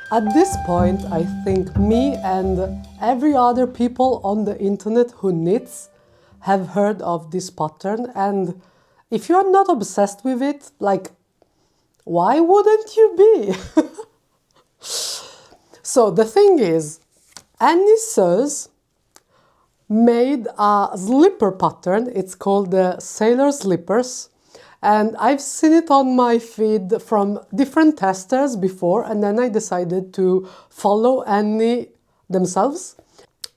At this point, I think me and every other people on the internet who knits have heard of this pattern, and if you're not obsessed with it, like, why wouldn't you be? So the thing is, Annie Sews made a slipper pattern. It's called the Sailor Slippers. And I've seen it on my feed from different testers before, and then I decided to follow Annie themselves.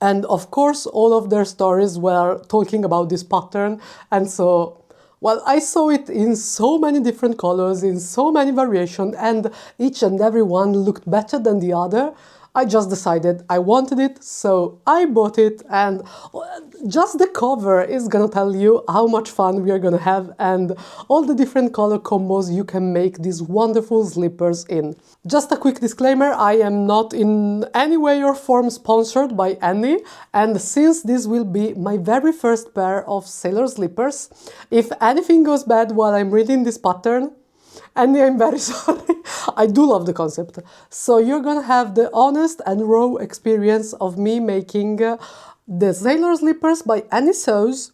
And of course, all of their stories were talking about this pattern. And so, well, I saw it in so many different colors, in so many variations, and each and every one looked better than the other. I just decided I wanted it, so I bought it, and just the cover is gonna tell you how much fun we are gonna have and all the different color combos you can make these wonderful slippers in. Just a quick disclaimer, I am not in any way or form sponsored by Annie, and since this will be my very first pair of sailor slippers, if anything goes bad while I'm reading this pattern, and I'm very sorry, I do love the concept. So you're gonna have the honest and raw experience of me making the sailor slippers by Annie Sews,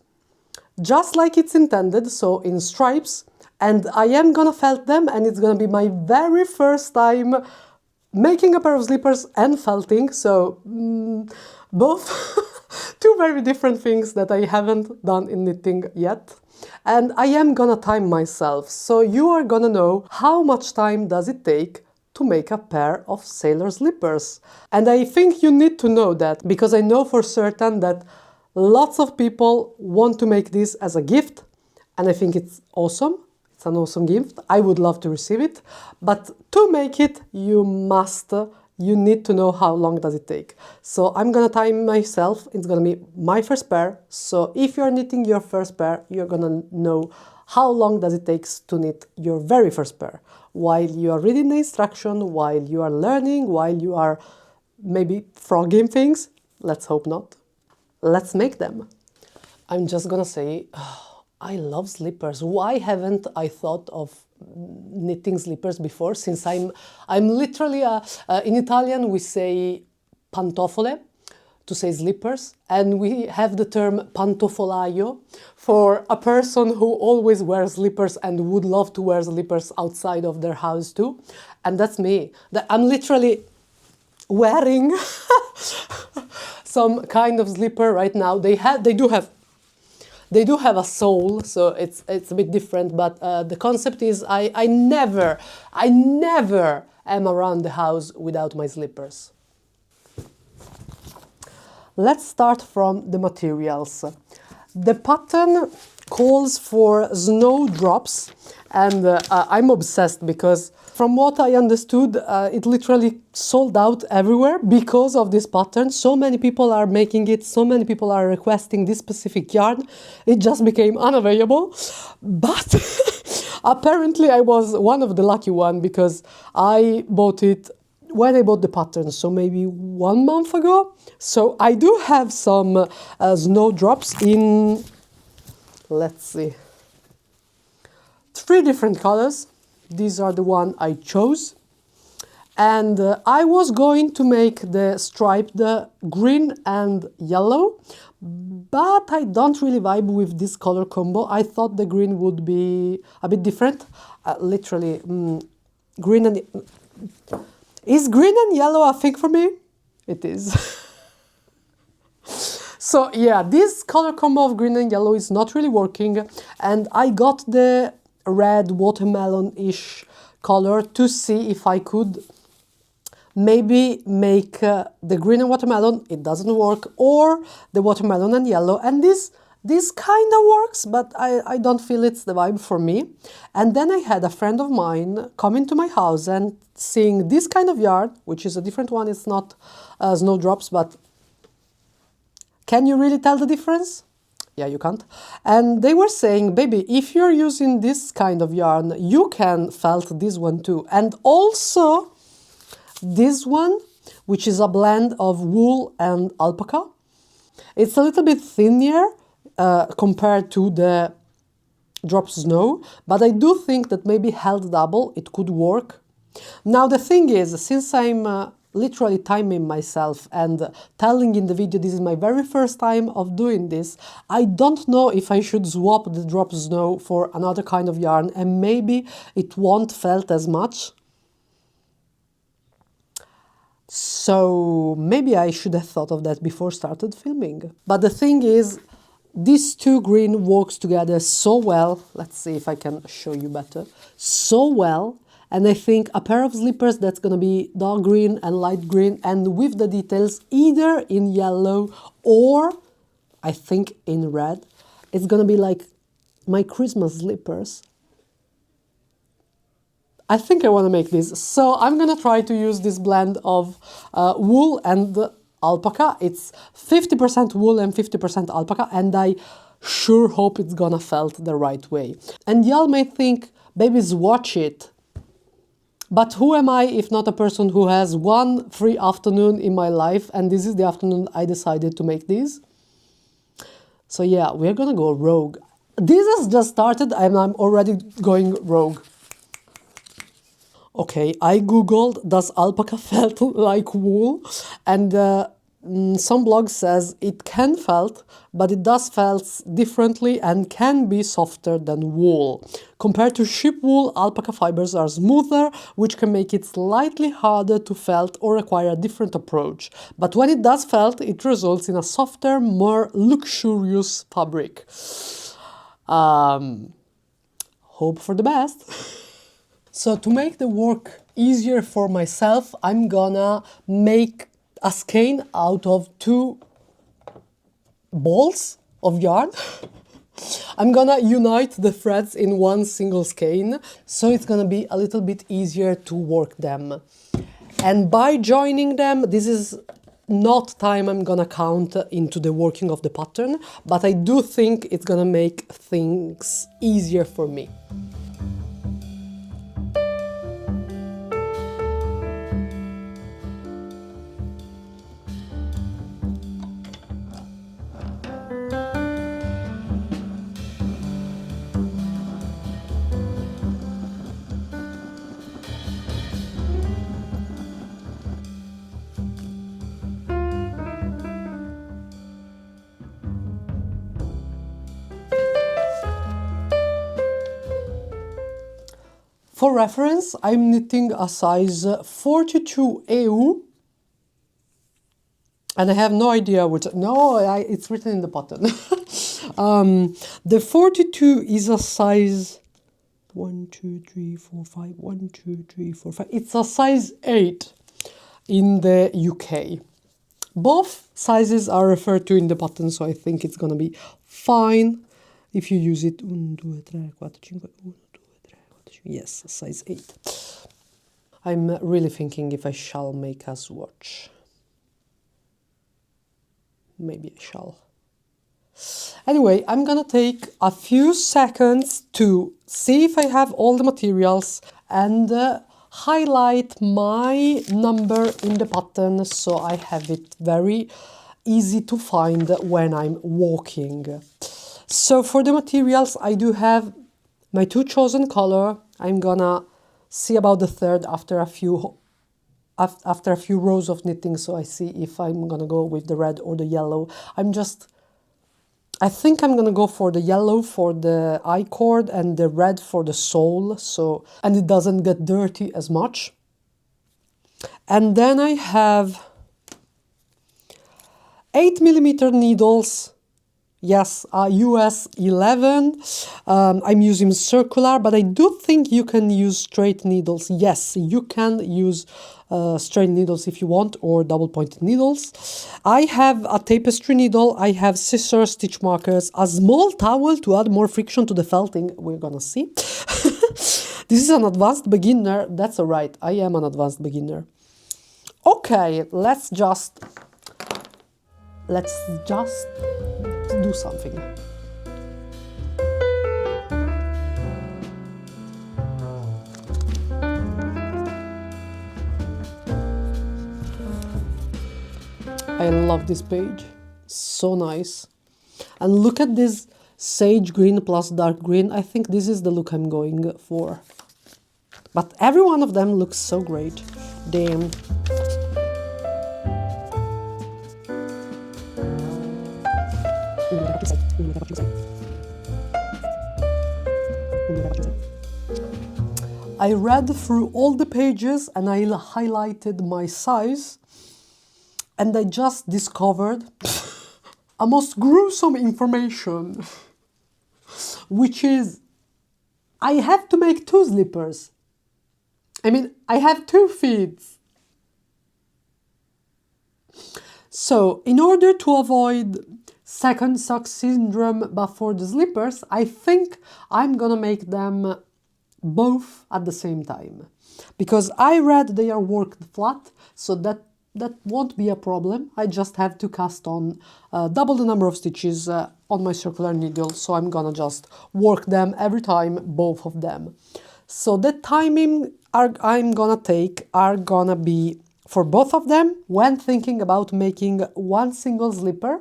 just like it's intended, so in stripes. And I am gonna felt them, and it's gonna be my very first time making a pair of slippers and felting, so both two very different things that I haven't done in knitting yet. And I am gonna time myself, so you are gonna know how much time does it take to make a pair of sailor slippers. And I think you need to know that, because I know for certain that lots of people want to make this as a gift, and I think it's awesome. It's an awesome gift. I would love to receive it, but to make it, you need to know how long does it take. So I'm gonna time myself. It's gonna be my first pair. So if you're knitting your first pair, you're gonna know how long does it takes to knit your very first pair. While you are reading the instruction, while you are learning, while you are maybe frogging things. Let's hope not. Let's make them. I'm just gonna say, I love slippers. Why haven't I thought of knitting slippers before? Since I'm literally in Italian we say pantofole to say slippers, and we have the term pantofolaio for a person who always wears slippers and would love to wear slippers outside of their house too. And that's me. I'm literally wearing some kind of slipper right now. They do have a sole, so it's a bit different, but the concept is I never am around the house without my slippers. Let's start from the materials. The pattern calls for snowdrops, and I'm obsessed because from what I understood, it literally sold out everywhere because of this pattern. So many people are making it, so many people are requesting this specific yarn. It just became unavailable. But apparently I was one of the lucky ones, because I bought it when I bought the pattern, so maybe 1 month ago. So I do have some snowdrops in, let's see, 3 different colors. These are the one I chose. And I was going to make the stripe the green and yellow, but I don't really vibe with this color combo. I thought the green would be a bit different. Literally, green and... Is green and yellow a thing for me? It is. So yeah, this color combo of green and yellow is not really working, and I got the red watermelon-ish color to see if I could maybe make the green and watermelon. It doesn't work, or the watermelon and yellow, and this kind of works, but I don't feel it's the vibe for me. And then I had a friend of mine coming to my house and seeing this kind of yarn, which is a different one. It's not snowdrops, but can you really tell the difference? Yeah, you can't. And they were saying, baby, if you're using this kind of yarn, you can felt this one too. And also this one, which is a blend of wool and alpaca. It's a little bit thinner compared to the drop snow, but I do think that maybe held double, it could work. Now the thing is, since I'm literally timing myself and telling in the video this is my very first time of doing this, I don't know if I should swap the drop snow for another kind of yarn, and maybe it won't felt as much. So maybe I should have thought of that before started filming. But the thing is, these two green works together so well. Let's see if I can show you better. So well. And I think a pair of slippers that's gonna be dark green and light green, and with the details either in yellow or I think in red. It's gonna be like my Christmas slippers. I think I want to make this. So I'm gonna try to use this blend of wool and alpaca. It's 50% wool and 50% alpaca, and I sure hope it's gonna felt the right way. And y'all may think, babies, watch it. But who am I if not a person who has one free afternoon in my life, and this is the afternoon I decided to make these. So yeah, we're gonna go rogue. This has just started and I'm already going rogue. Okay, I googled, does alpaca felt like wool? And some blog says it can felt, but it does felt differently and can be softer than wool. Compared to sheep wool, alpaca fibers are smoother, which can make it slightly harder to felt or require a different approach. But when it does felt, it results in a softer, more luxurious fabric. Hope for the best. So to make the work easier for myself, I'm gonna make a skein out of two balls of yarn. I'm gonna unite the threads in one single skein, so it's gonna be a little bit easier to work them. And by joining them, this is not time I'm gonna count into the working of the pattern, but I do think it's gonna make things easier for me. For reference, I'm knitting a size 42 EU, and I have no idea which, it's written in the pattern. The 42 is a size 1, 2, 3, 4, 5, 1, 2, 3, 4, 5. It's a size 8 in the UK. Both sizes are referred to in the pattern, so I think it's gonna be fine if you use it. 1, 2, 3, 4, 5, 1, yes, size 8. I'm really thinking if I shall make a swatch. Maybe I shall. Anyway, I'm gonna take a few seconds to see if I have all the materials and highlight my number in the pattern so I have it very easy to find when I'm walking. So for the materials, I do have my two chosen color. I'm gonna see about the third after a few rows of knitting, so I see if I'm gonna go with the red or the yellow. I think I'm gonna go for the yellow for the I-cord and the red for the sole, and it doesn't get dirty as much. And then I have 8mm needles. Yes, US 11. I'm using circular, but I do think you can use straight needles. Yes, you can use straight needles if you want, or double-pointed needles. I have a tapestry needle, I have scissors, stitch markers, a small towel to add more friction to the felting. We're gonna see. This is an advanced beginner. That's all right, I am an advanced beginner. Okay, let's just do something. I love this page, so nice. And look at this sage green plus dark green. I think this is the look I'm going for. But every one of them looks so great. Damn. I read through all the pages and I highlighted my size, and I just discovered a most gruesome information, which is I have to make 2 slippers. I mean, I have 2 feet. So, in order to avoid second sock syndrome but for the slippers, I think I'm gonna make them both at the same time. Because I read they are worked flat, so that won't be a problem. I just have to cast on double the number of stitches on my circular needle, so I'm gonna just work them every time, both of them. So the timing I'm gonna take are gonna be for both of them when thinking about making one single slipper.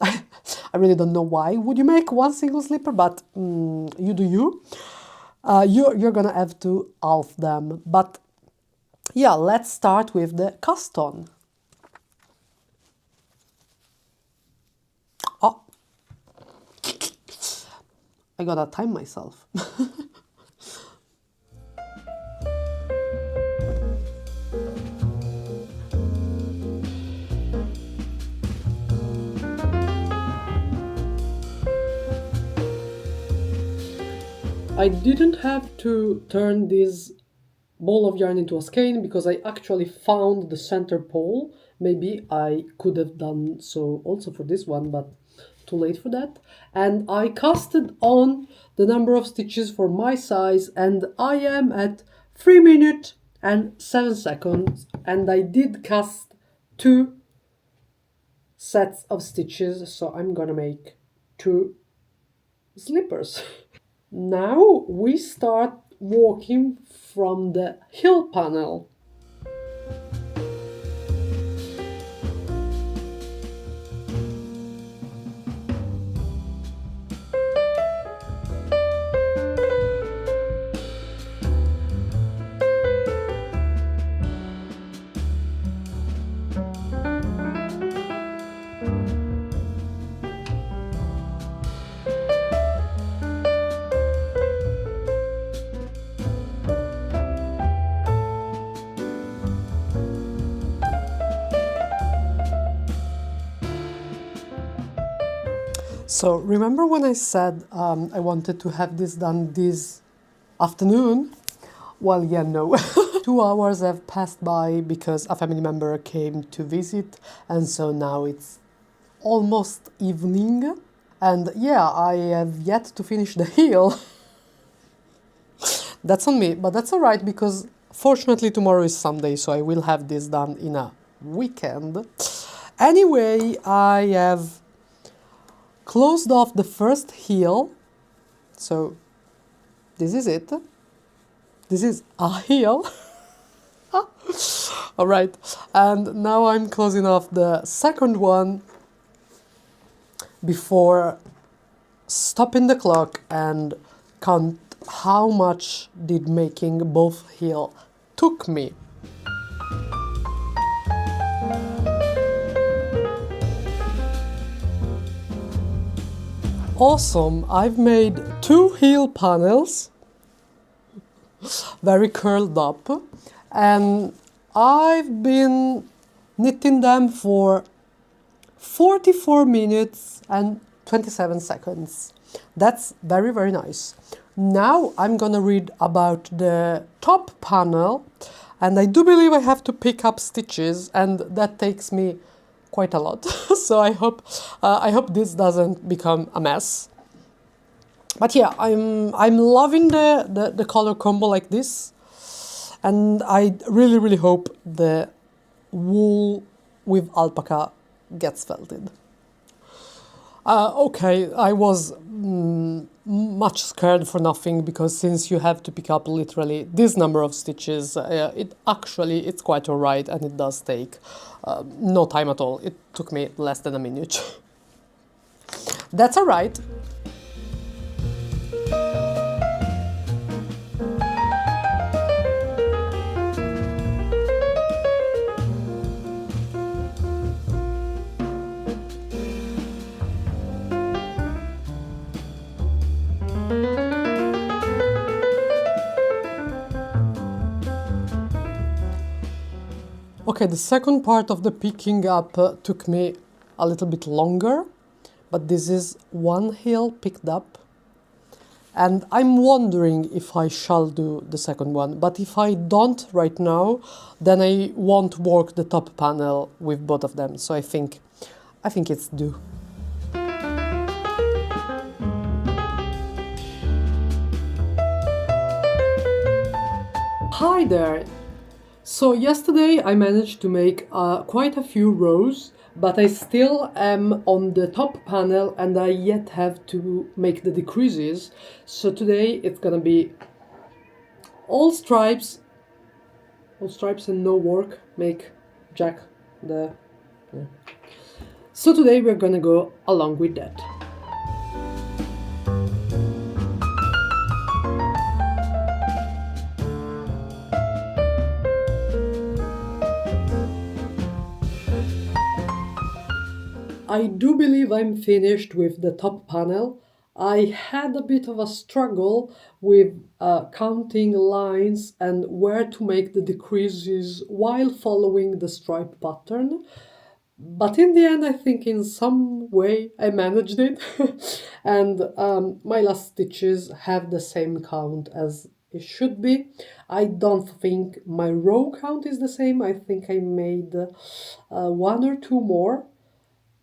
I really don't know why would you make one single slipper, but you do you. You're gonna have to half them. But yeah, let's start with the cast on. Oh, I gotta time myself. I didn't have to turn this ball of yarn into a skein because I actually found the center pole. Maybe I could have done so also for this one, but too late for that. And I casted on the number of stitches for my size, and I am at 3 minutes and 7 seconds, and I did cast 2 sets of stitches, so I'm gonna make 2 slippers. Now we start working from the heel panel. So remember when I said I wanted to have this done this afternoon? Well, yeah, no. 2 hours have passed by because a family member came to visit, and so now it's almost evening. And yeah, I have yet to finish the heel. That's on me, but that's alright because fortunately tomorrow is Sunday, so I will have this done in a weekend. Anyway, I have closed off the first heel, so this is it. This is a heel. All right, and now I'm closing off the second one before stopping the clock and count how much did making both heel took me. Awesome, I've made 2 heel panels, very curled up, and I've been knitting them for 44 minutes and 27 seconds. That's very, very nice. Now I'm gonna read about the top panel, and I do believe I have to pick up stitches, and that takes me quite a lot. So I hope this doesn't become a mess. But yeah, I'm loving the color combo like this, and I really, really hope the wool with alpaca gets felted. Okay, I was much scared for nothing, because since you have to pick up literally this number of stitches, it's quite alright, and it does take no time at all. It took me less than a minute. That's alright. Okay, the second part of the picking up took me a little bit longer, but this is one heel picked up. And I'm wondering if I shall do the second one, but if I don't right now, then I won't work the top panel with both of them. So I think it's due. Hi there! So yesterday I managed to make quite a few rows, but I still am on the top panel and I yet have to make the decreases. So today it's gonna be all stripes and no work, make Jack the... Yeah. So today we're gonna go along with that. I do believe I'm finished with the top panel. I had a bit of a struggle with counting lines and where to make the decreases while following the stripe pattern. But in the end, I think in some way I managed it. And my last stitches have the same count as it should be. I don't think my row count is the same. I think I made one or two more.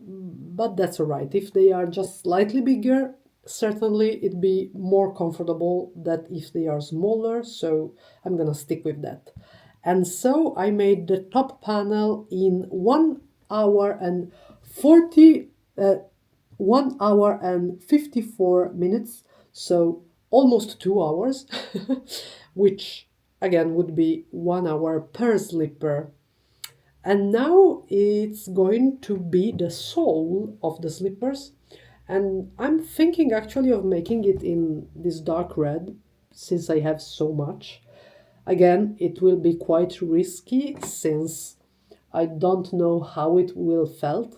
But that's alright. If they are just slightly bigger, certainly it'd be more comfortable than if they are smaller, so I'm gonna stick with that. And so I made the top panel in 1 hour and 1 hour and 54 minutes, so almost 2 hours, which again would be 1 hour per slipper. And now it's going to be the sole of the slippers. And I'm thinking actually of making it in this dark red, since I have so much. Again, it will be quite risky since I don't know how it will felt.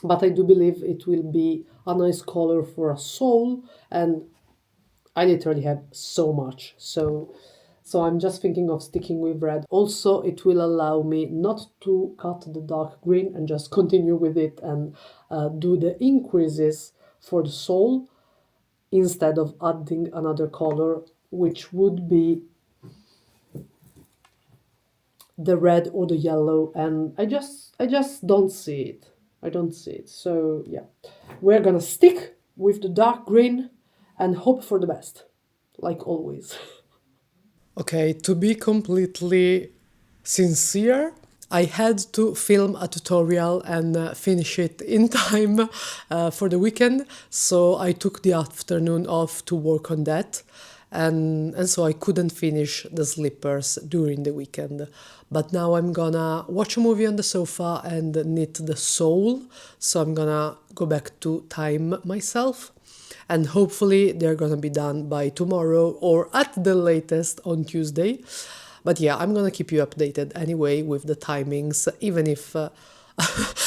But I do believe it will be a nice color for a sole, and I literally have so much. So I'm just thinking of sticking with red. Also, it will allow me not to cut the dark green and just continue with it and do the increases for the sole instead of adding another color, which would be the red or the yellow, and I just don't see it. I don't see it. So yeah, we're gonna stick with the dark green and hope for the best, like always. Okay, to be completely sincere, I had to film a tutorial and finish it in time for the weekend, so I took the afternoon off to work on that, and so I couldn't finish the slippers during the weekend. But now I'm gonna watch a movie on the sofa and knit the sole, so I'm gonna go back to time myself. And hopefully they're gonna be done by tomorrow or at the latest on Tuesday. But yeah, I'm gonna keep you updated anyway with the timings, even if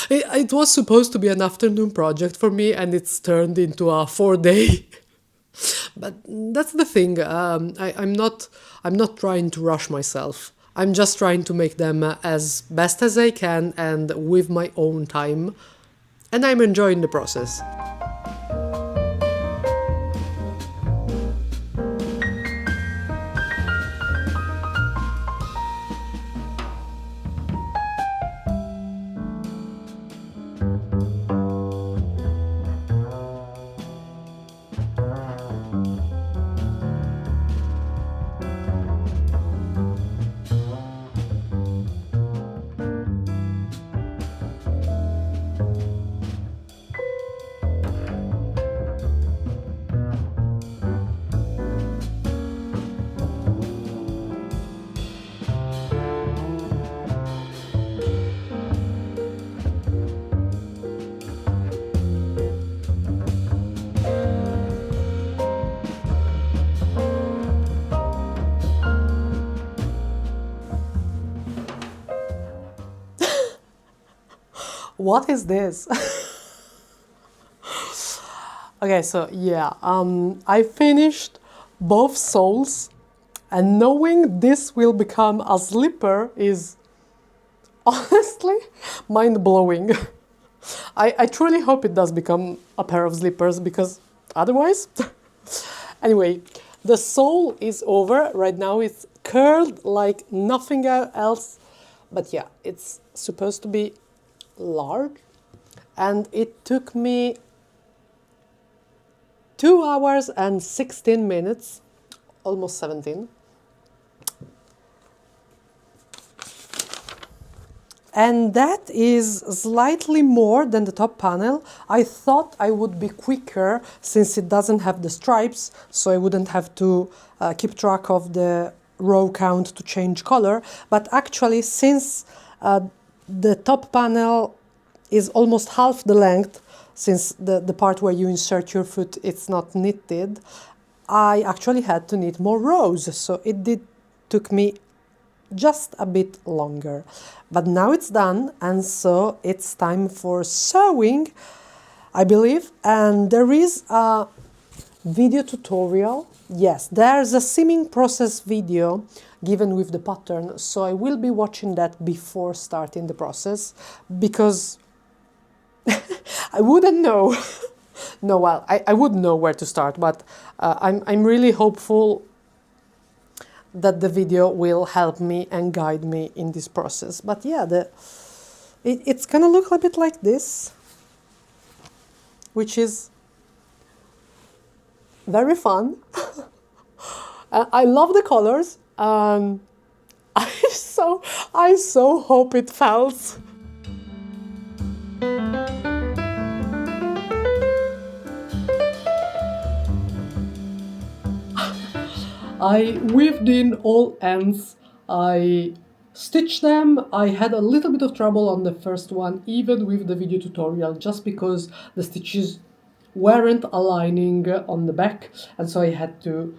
it was supposed to be an afternoon project for me and it's turned into a 4-day. But that's the thing. I'm not trying to rush myself. I'm just trying to make them as best as I can and with my own time. And I'm enjoying the process. What is this? Okay, so yeah, I finished both soles, and knowing this will become a slipper is Honestly, mind-blowing. I truly hope it does become a pair of slippers, because otherwise... Anyway, the sole is over. Right now it's curled like nothing else. But yeah, it's supposed to be large. And it took me 2 hours and 16 minutes, almost 17. And that is slightly more than the top panel. I thought I would be quicker since it doesn't have the stripes, so I wouldn't have to keep track of the row count to change color. But actually, since the top panel is almost half the length, since the part where you insert your foot, it's not knitted, I actually had to knit more rows. So it took me just a bit longer. But now it's done, and so it's time for sewing, I believe. And there is a video tutorial. Yes, there's a seaming process video given with the pattern, so I will be watching that before starting the process, because I wouldn't know. No, well, I would know where to start, but I'm really hopeful that the video will help me and guide me in this process. But yeah, it's gonna look a bit like this, which is very fun. I love the colors. I so hope it falls. I weaved in all ends, I stitched them. I had a little bit of trouble on the first one, even with the video tutorial, just because the stitches weren't aligning on the back, and so I had to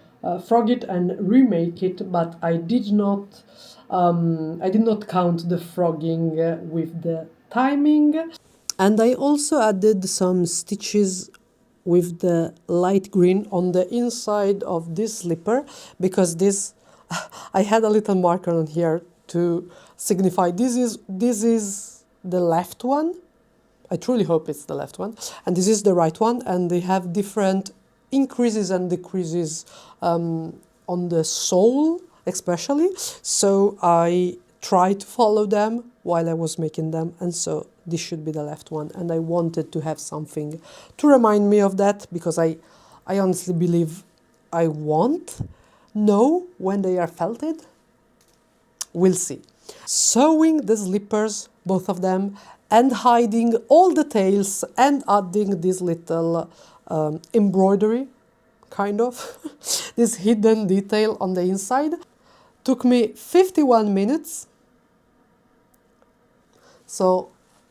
frog it and remake it, but I did not count the frogging with the timing. And I also added some stitches with the light green on the inside of this slipper, because this I had a little marker on here to signify this is the left one. I truly hope it's the left one, and this is the right one, and they have different increases and decreases on the sole especially, so I tried to follow them while I was making them, and so this should be the left one, and I wanted to have something to remind me of that, because I honestly believe I won't know when they are felted. We'll see. Sewing the slippers, both of them, and hiding all the tails and adding this little embroidery, kind of, this hidden detail on the inside, took me 51 minutes. So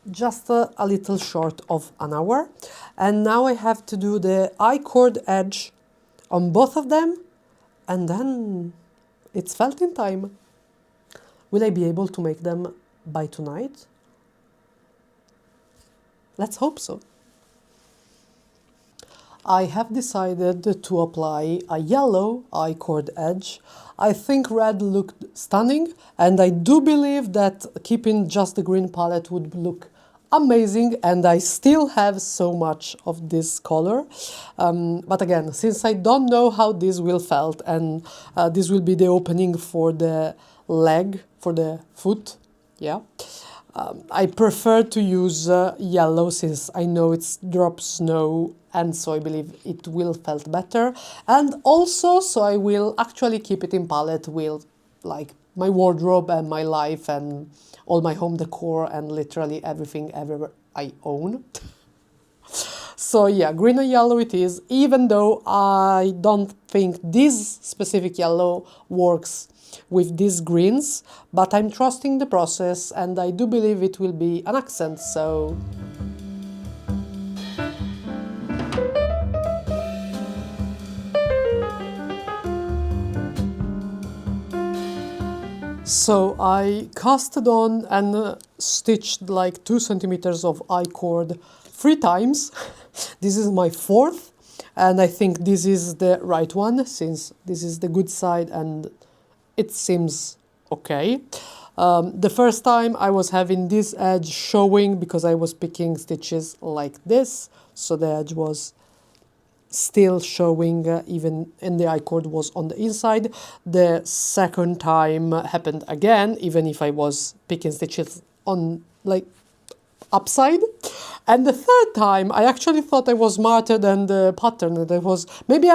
just a little short of an hour. And now I have to do the I-cord edge on both of them, and then it's felting time. Will I be able to make them by tonight? Let's hope so. I have decided to apply a yellow I-cord edge. I think red looked stunning, and I do believe that keeping just the green palette would look amazing, and I still have so much of this color. But again, since I don't know how this will felt, and this will be the opening for the leg, for the foot, yeah. I prefer to use yellow, since I know it's drop snow, and so I believe it will felt better. And also, so I will actually keep it in palette with like my wardrobe and my life and all my home decor and literally everything ever I own. So yeah, green and yellow it is, even though I don't think this specific yellow works with these greens, but I'm trusting the process, and I do believe it will be an accent, so... So I casted on and stitched like 2 centimeters of I-cord 3 times. This is my 4th, and I think this is the right one, since this is the good side and it seems okay. The first time I was having this edge showing because I was picking stitches like this, so the edge was still showing even and the I-cord was on the inside. The second time happened again, even if I was picking stitches on like upside. And the third time I actually thought I was smarter than the pattern. That was maybe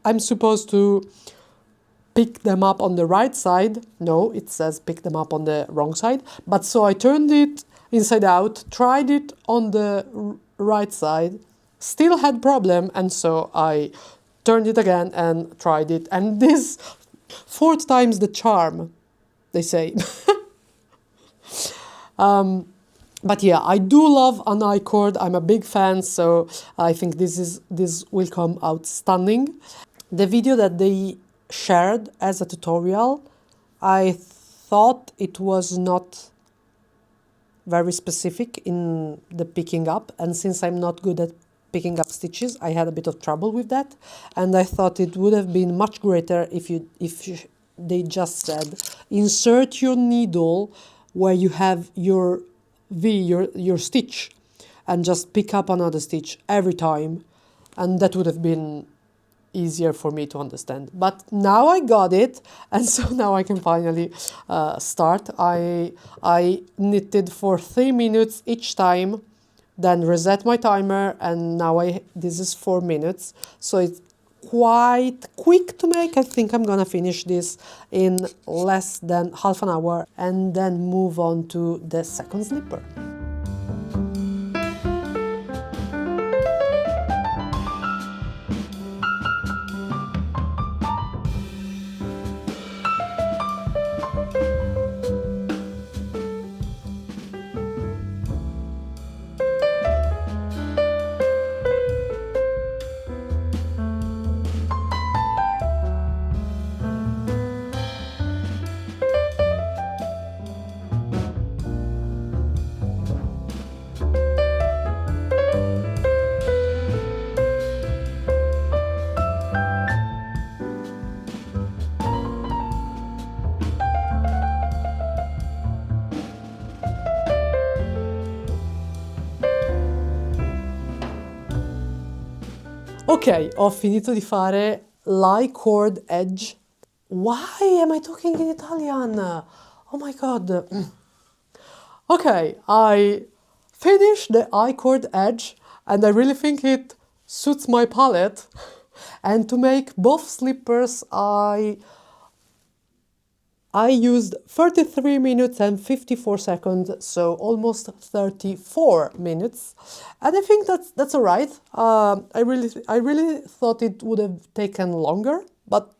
I'm supposed to pick them up on the right side. No, it says pick them up on the wrong side. But so I turned it inside out, tried it on the right side, still had problem, and so I turned it again and tried it. And this fourth time's the charm, they say. But yeah, I do love an I-cord. I'm a big fan, so I think this will come out stunning. The video that they shared as a tutorial, I thought it was not very specific in the picking up, and since I'm not good at picking up stitches, I had a bit of trouble with that, and I thought it would have been much greater if they just said insert your needle where you have your your stitch, and just pick up another stitch every time, and that would have been easier for me to understand. But now I got it, and so now I can finally start. I knitted for 3 minutes each time, then reset my timer, and now this is 4 minutes, so it's quite quick to make. I think I'm gonna finish this in less than half an hour and then move on to the second slipper. Ok, ho finito di fare l'I-cord edge. Why am I talking in Italian? Oh my god. Okay, I finished the I-cord edge, and I really think it suits my palette. And to make both slippers, I used 33 minutes and 54 seconds, so almost 34 minutes, and I think that's all right. I really thought it would have taken longer, but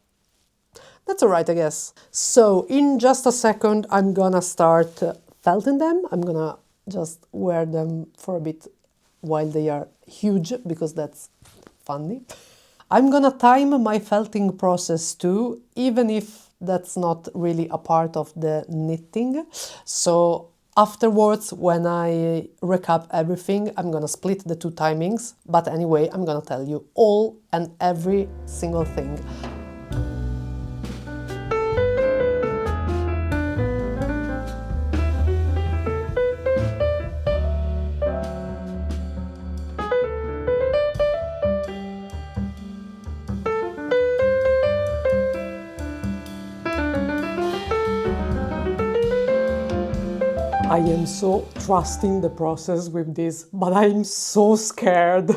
that's all right, I guess. So in just a second, I'm gonna start felting them. I'm gonna just wear them for a bit while they are huge, because that's funny. I'm gonna time my felting process too, even if that's not really a part of the knitting. So afterwards, when I recap everything, I'm gonna split the two timings. But anyway, I'm gonna tell you all and every single thing. I am so trusting the process with this, but I'm so scared.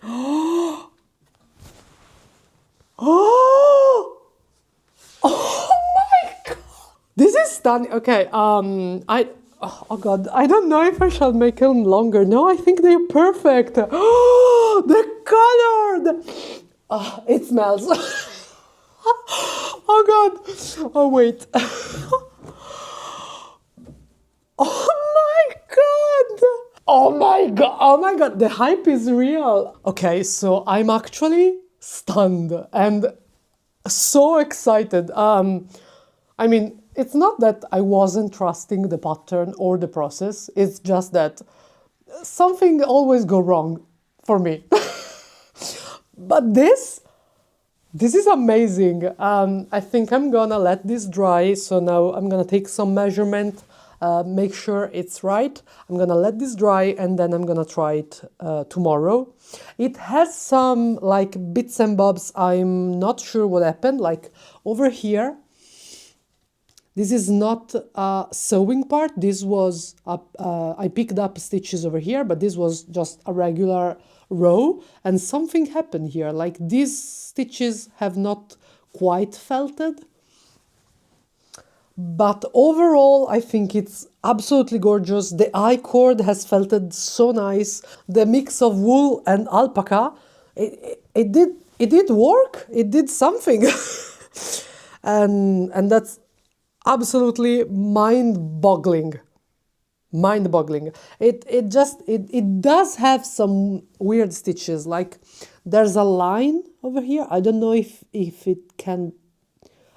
Oh! Oh my god! This is stunning. Okay, oh god, I don't know if I shall make them longer. No, I think they're perfect. Oh, the color! Oh, it smells. Oh god! Oh wait! Oh my god! Oh my god! Oh my god! The hype is real! Okay, so I'm actually stunned and so excited. I mean, it's not that I wasn't trusting the pattern or the process, it's just that something always go wrong for me. But this This is amazing. I think I'm gonna let this dry. So now I'm gonna take some measurement, make sure it's right. I'm gonna let this dry and then I'm gonna try it tomorrow. It has some like bits and bobs. I'm not sure what happened. Like over here, this is not a sewing part. This was, I picked up stitches over here, but this was just a regular row and something happened here. Like these stitches have not quite felted. But overall, I think it's absolutely gorgeous. The I-cord has felted so nice. The mix of wool and alpaca, it did work. It did something. and that's absolutely mind-boggling. Mind-boggling. It does have some weird stitches. Like there's a line over here. I don't know if it can.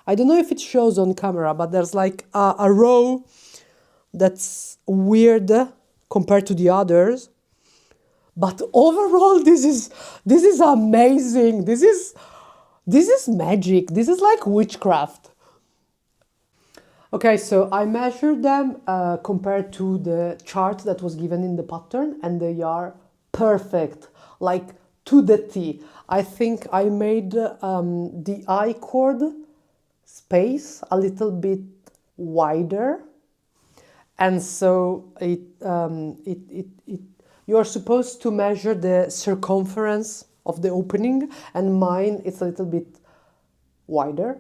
I don't know if it shows on camera, but there's like a row that's weird compared to the others. But overall, this is amazing. This is magic. This is like witchcraft. Okay, so I measured them compared to the chart that was given in the pattern, and they are perfect, like to the T. I think I made the I-cord space a little bit wider, and so you're supposed to measure the circumference of the opening, and mine it's a little bit wider.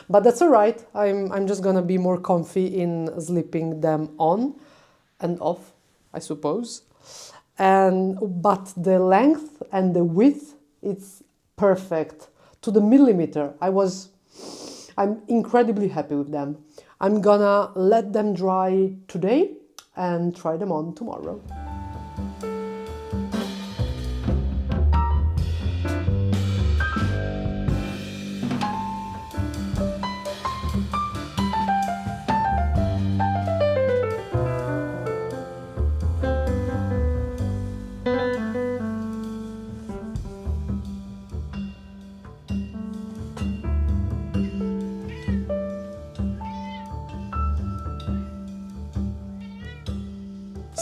But that's all right. I'm just gonna be more comfy in slipping them on and off, I suppose. But the length and the width, it's perfect to the millimeter. I'm incredibly happy with them. I'm gonna let them dry today and try them on tomorrow.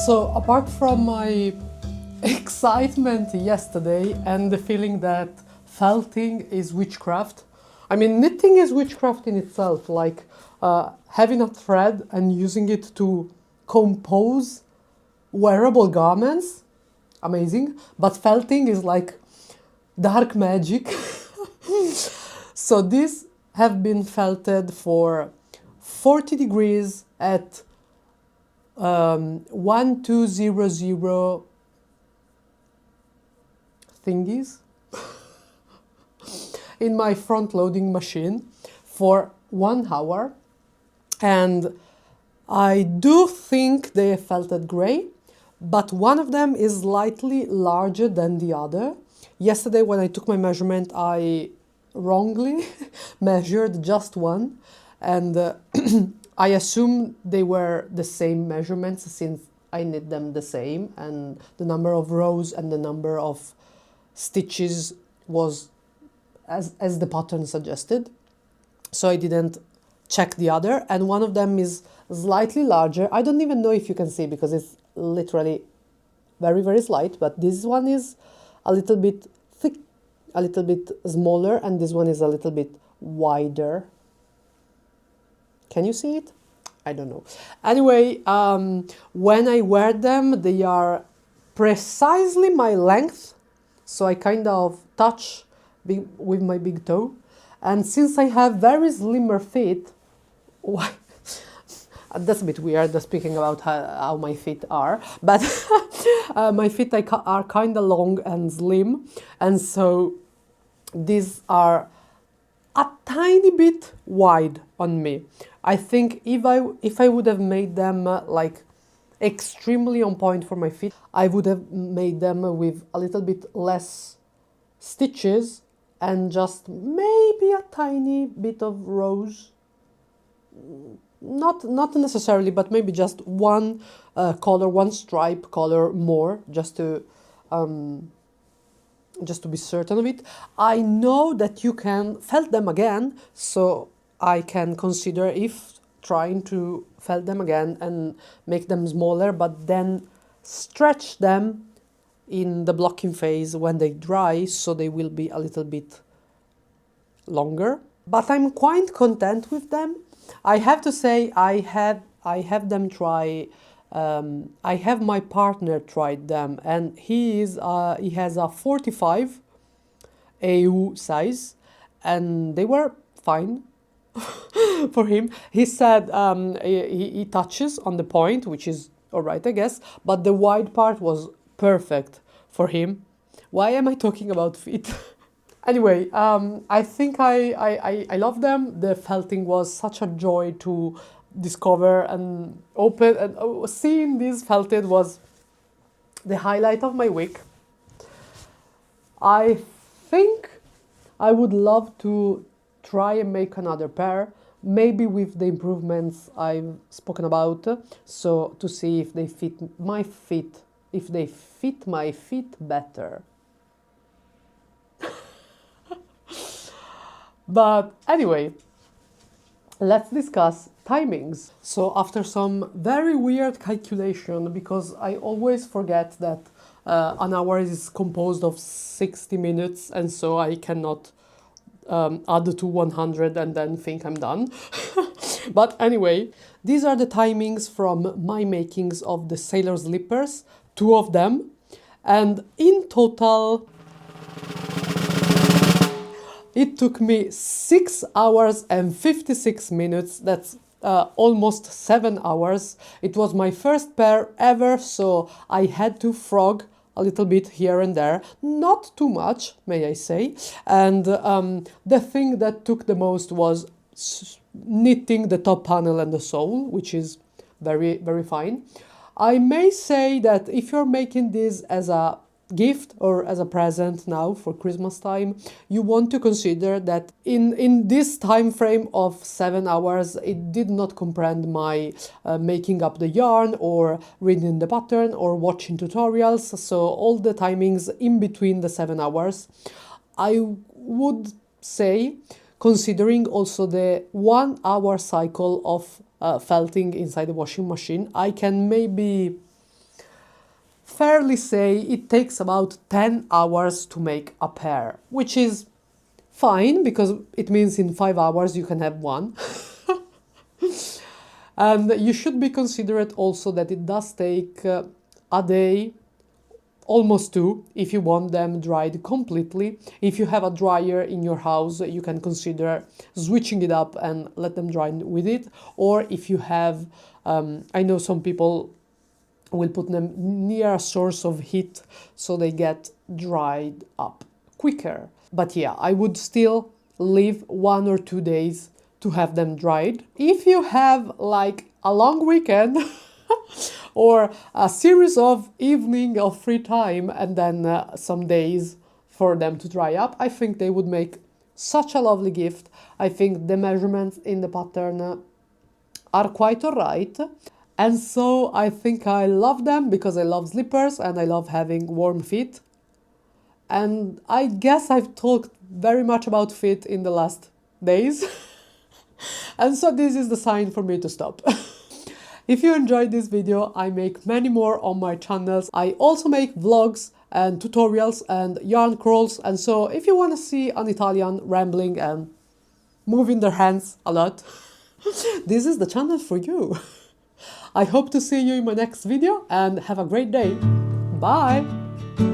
So apart from my excitement yesterday and the feeling that felting is witchcraft, I mean knitting is witchcraft in itself, like having a thread and using it to compose wearable garments, amazing, but felting is like dark magic. So these have been felted for 40 degrees at 1200 thingies in my front loading machine for 1 hour, and I do think they felted grey, but one of them is slightly larger than the other. Yesterday when I took my measurement, I wrongly measured just one, and I assume they were the same measurements since I knit them the same, and the number of rows and the number of stitches was as the pattern suggested. So I didn't check the other, and one of them is slightly larger. I don't even know if you can see because it's literally very, very slight, but this one is a little bit thick, a little bit smaller, and this one is a little bit wider. Can you see it? I don't know. Anyway, when I wear them, they are precisely my length. So I kind of touch with my big toe. And since I have very slimmer feet, why? That's a bit weird, speaking about how my feet are. But my feet are kind of long and slim. And so these are a tiny bit wide on me. I think if I would have made them like extremely on point for my feet, I would have made them with a little bit less stitches and just maybe a tiny bit of rows. Not necessarily, but maybe just one color, one stripe color more, just to just to be certain of it. I know that you can felt them again, so I can consider if trying to felt them again and make them smaller, but then stretch them in the blocking phase when they dry, so they will be a little bit longer. But I'm quite content with them. I have to say I have them try. I have my partner tried them, and he has a 45 AU size, and they were fine for him. He said he touches on the point, which is all right, I guess, but the wide part was perfect for him. Why am I talking about feet? Anyway, I think I love them. The felting was such a joy to discover and open, and seeing these felted was the highlight of my week. I think I would love to try and make another pair, maybe with the improvements I've spoken about, so to see if they fit my feet, if they fit my feet better. But anyway, let's discuss timings. So after some very weird calculation, because I always forget that an hour is composed of 60 minutes, and so I cannot add to 100 and then think I'm done. But anyway, these are the timings from my makings of the sailor slippers, 2 of them, and in total it took me 6 hours and 56 minutes. That's almost 7 hours. It was my first pair ever, so I had to frog a little bit here and there. Not too much, may I say. And the thing that took the most was knitting the top panel and the sole, which is very, very fine. I may say that if you're making this as a gift or as a present now for Christmas time, you want to consider that in this time frame of 7 hours, it did not comprehend my making up the yarn or reading the pattern or watching tutorials. So all the timings in between the 7 hours, I would say, considering also the 1 hour cycle of felting inside the washing machine, I can maybe fairly say it takes about 10 hours to make a pair, which is fine because it means in 5 hours you can have one. And you should be considerate also that it does take a day, almost 2, if you want them dried completely. If you have a dryer in your house, you can consider switching it up and let them dry with it. Or if you have, I know some people will put them near a source of heat so they get dried up quicker. But yeah, I would still leave 1 or 2 days to have them dried. If you have like a long weekend or a series of evening of free time and then some days for them to dry up, I think they would make such a lovely gift. I think the measurements in the pattern are quite alright. And so I think I love them because I love slippers and I love having warm feet. And I guess I've talked very much about feet in the last days. And so this is the sign for me to stop. If you enjoyed this video, I make many more on my channels. I also make vlogs and tutorials and yarn crawls. And so if you want to see an Italian rambling and moving their hands a lot, this is the channel for you. I hope to see you in my next video and have a great day. Bye!